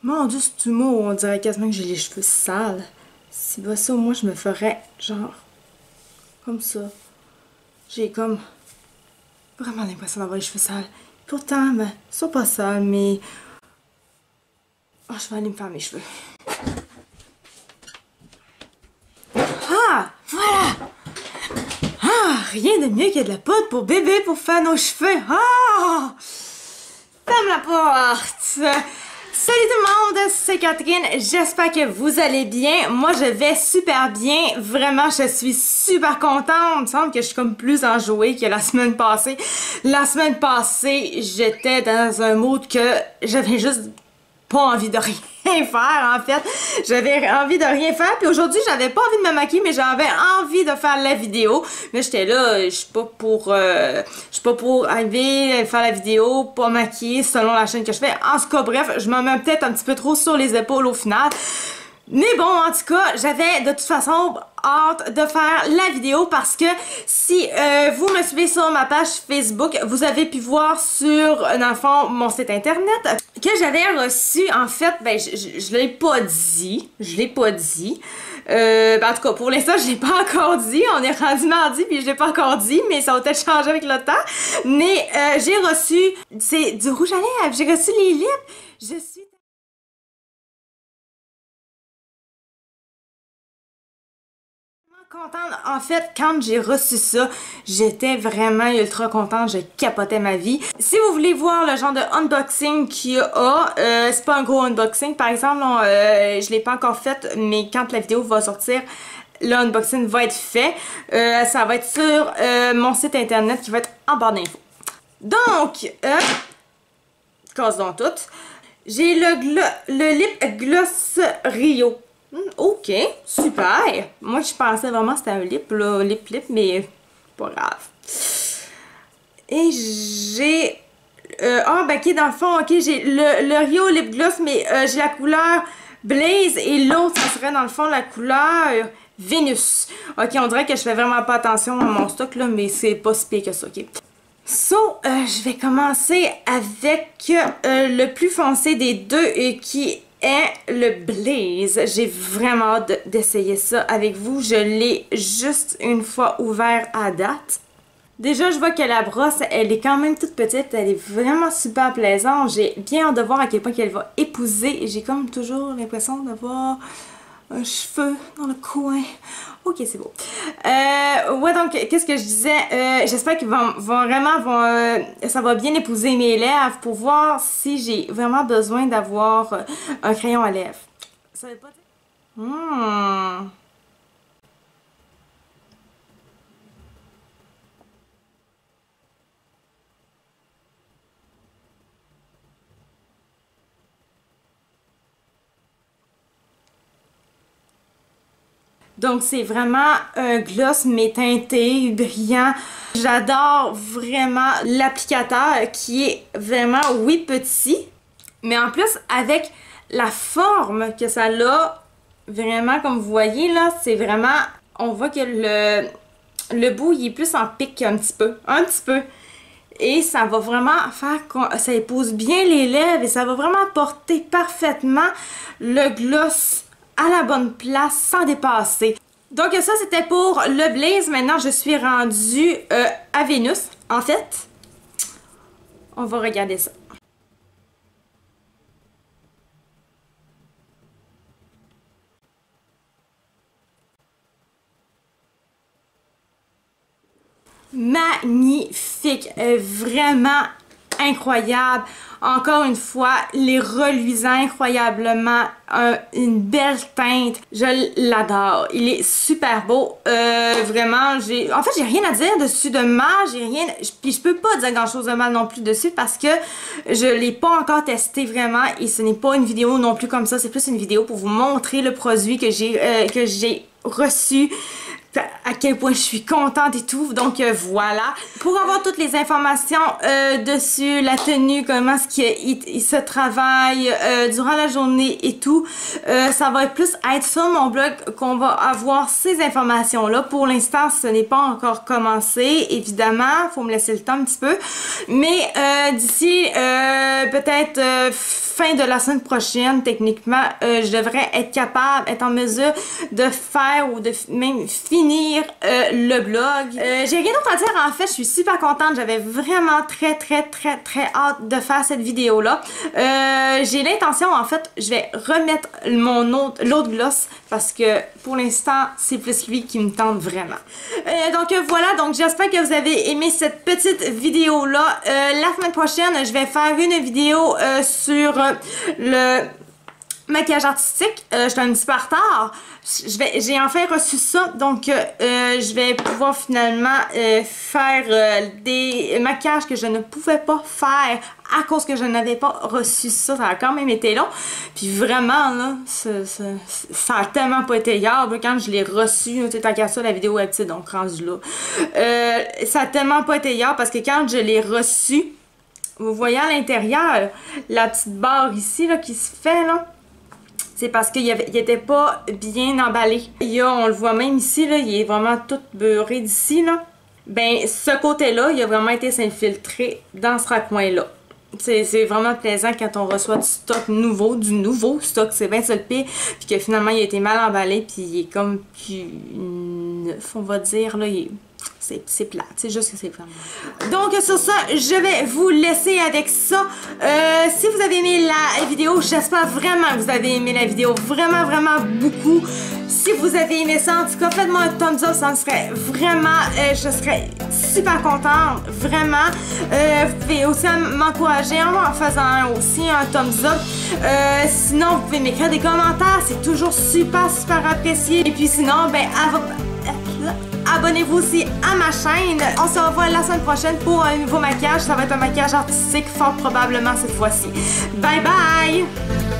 Mon Dieu, ce mot, on dirait quasiment que j'ai les cheveux sales. Si pas ça, moi, je me ferais genre comme ça. J'ai comme vraiment l'impression d'avoir les cheveux sales. Pourtant, ben, ils sont pas sales, mais... Oh, je vais aller me faire mes cheveux. Ah! Voilà! Ah! Rien de mieux que de la poudre pour bébé pour faire nos cheveux. Ah! Ferme la porte! Salut tout le monde, c'est Catherine, j'espère que vous allez bien. Moi je vais super bien, vraiment je suis super contente. Il me semble que je suis comme plus enjouée que la semaine passée. La semaine passée, j'étais dans un mood que j'avais juste pas envie de rien faire en fait. J'avais envie de rien faire, puis aujourd'hui j'avais pas envie de me maquiller, mais j'avais envie de faire la vidéo. Mais j'étais là, je suis pas pour arriver, faire la vidéo, pas maquiller selon la chaîne que je fais. En tout cas, bref, je m'en mets peut-être un petit peu trop sur les épaules au final. Mais bon, en tout cas, j'avais de toute façon hâte de faire la vidéo parce que si vous me suivez sur ma page Facebook, vous avez pu voir sur, dans le fond, mon site internet que j'avais reçu, en fait, ben, je l'ai pas dit, ben, en tout cas, pour l'instant, je l'ai pas encore dit. On est rendu mardi, puis je l'ai pas encore dit, mais ça va peut-être changer avec le temps. Mais j'ai reçu, c'est du rouge à lèvres, j'ai reçu les lips. Je suis contente. En fait, quand j'ai reçu ça, j'étais vraiment ultra contente, je capotais ma vie. Si vous voulez voir le genre de unboxing qu'il y a, c'est pas un gros unboxing, par exemple, je l'ai pas encore fait, mais quand la vidéo va sortir, l'unboxing va être fait. Ça va être sur mon site internet qui va être en barre d'infos. Donc, casse donc tout. J'ai le lip gloss Rio. Ok, super. Moi, je pensais vraiment que c'était un lip, là, lip, mais pas grave. Et j'ai... ben, ok, dans le fond, ok, j'ai le Rio Lip Gloss, mais j'ai la couleur Blaze et l'autre, ça serait dans le fond la couleur Vénus. Ok, on dirait que je fais vraiment pas attention à mon stock, là, mais c'est pas si pire que ça, ok. So, je vais commencer avec le plus foncé des deux qui est le Blaze. J'ai vraiment hâte d'essayer ça avec vous. Je l'ai juste une fois ouvert à date. Déjà, je vois que la brosse, elle est quand même toute petite. Elle est vraiment super plaisante. J'ai bien hâte de voir à quel point qu'elle va épouser. J'ai comme toujours l'impression d'avoir un cheveu dans le coin. Ok, c'est beau. Ouais, donc, qu'est-ce que je disais? J'espère qu'ils ça va bien épouser mes lèvres pour voir si j'ai vraiment besoin d'avoir un crayon à lèvres. Ça veut pas dire... Donc, c'est vraiment un gloss, mais teinté, brillant. J'adore vraiment l'applicateur qui est vraiment, oui, petit, mais en plus, avec la forme que ça a, vraiment, comme vous voyez, là, c'est vraiment... On voit que le bout, il est plus en pic un petit peu. Un petit peu. Et ça va vraiment faire... Ça épouse bien les lèvres et ça va vraiment porter parfaitement le gloss à la bonne place sans dépasser. Donc ça c'était pour le Blaze. Maintenant je suis rendue à Vénus. En fait, on va regarder ça. Magnifique, vraiment incroyable. Encore une fois, les reluisants incroyablement, une belle teinte. Je l'adore. Il est super beau. Vraiment, en fait, j'ai rien à dire dessus de mal. J'ai rien... Puis je peux pas dire grand chose de mal non plus dessus parce que je l'ai pas encore testé vraiment et ce n'est pas une vidéo non plus comme ça. C'est plus une vidéo pour vous montrer le produit que j'ai reçu à quel point je suis contente et tout. Donc voilà. Pour avoir toutes les informations dessus, la tenue, comment est-ce qu'il se travaille durant la journée et tout, ça va plus être sur mon blog qu'on va avoir ces informations-là. Pour l'instant, ce n'est pas encore commencé. Évidemment, il faut me laisser le temps un petit peu. Mais d'ici peut-être fin de la semaine prochaine, techniquement, je devrais être en mesure de faire ou de même finir le blog. J'ai rien d'autre à dire, en fait, je suis super contente. J'avais vraiment très hâte de faire cette vidéo-là. J'ai l'intention, en fait, je vais remettre l'autre gloss parce que pour l'instant, c'est plus lui qui me tente vraiment. Donc voilà, donc j'espère que vous avez aimé cette petite vidéo-là. La semaine prochaine, je vais faire une vidéo sur le maquillage artistique. Je suis un petit peu en retard. J'ai enfin reçu ça, donc je vais pouvoir finalement faire des maquillages que je ne pouvais pas faire à cause que je n'avais pas reçu ça. Ça a quand même été long. Puis vraiment, là, ça a tellement pas été hier. Quand je l'ai reçu, tu sais, tant qu'à ça, la vidéo est petite, donc rendu là. Ça a tellement pas été hier parce que quand je l'ai reçu, vous voyez à l'intérieur, la petite barre ici là, qui se fait, là, c'est parce qu'il était pas bien emballé. On le voit même ici, là, il est vraiment tout beurré d'ici, là. Ben, ce côté-là, il a vraiment été s'infiltrer dans ce raccoin-là. C'est vraiment plaisant quand on reçoit du stock nouveau, du nouveau stock, c'est bien ça le pire, puis que finalement il a été mal emballé, puis il est comme plus neuf, on va dire, là, c'est plate, c'est juste que c'est vraiment. Donc sur ça, je vais vous laisser avec ça. Si vous avez aimé la vidéo, j'espère vraiment que vous avez aimé la vidéo, vraiment beaucoup. Si vous avez aimé ça, en tout cas, faites-moi un thumbs up, ça me serait vraiment, je serais super contente, vraiment. Vous pouvez aussi m'encourager en faisant aussi un thumbs up. Sinon, vous pouvez m'écrire des commentaires, c'est toujours super apprécié. Et puis sinon, ben, abonnez-vous aussi à ma chaîne. On se revoit la semaine prochaine pour un nouveau maquillage. Ça va être un maquillage artistique, fort probablement cette fois-ci. Bye bye!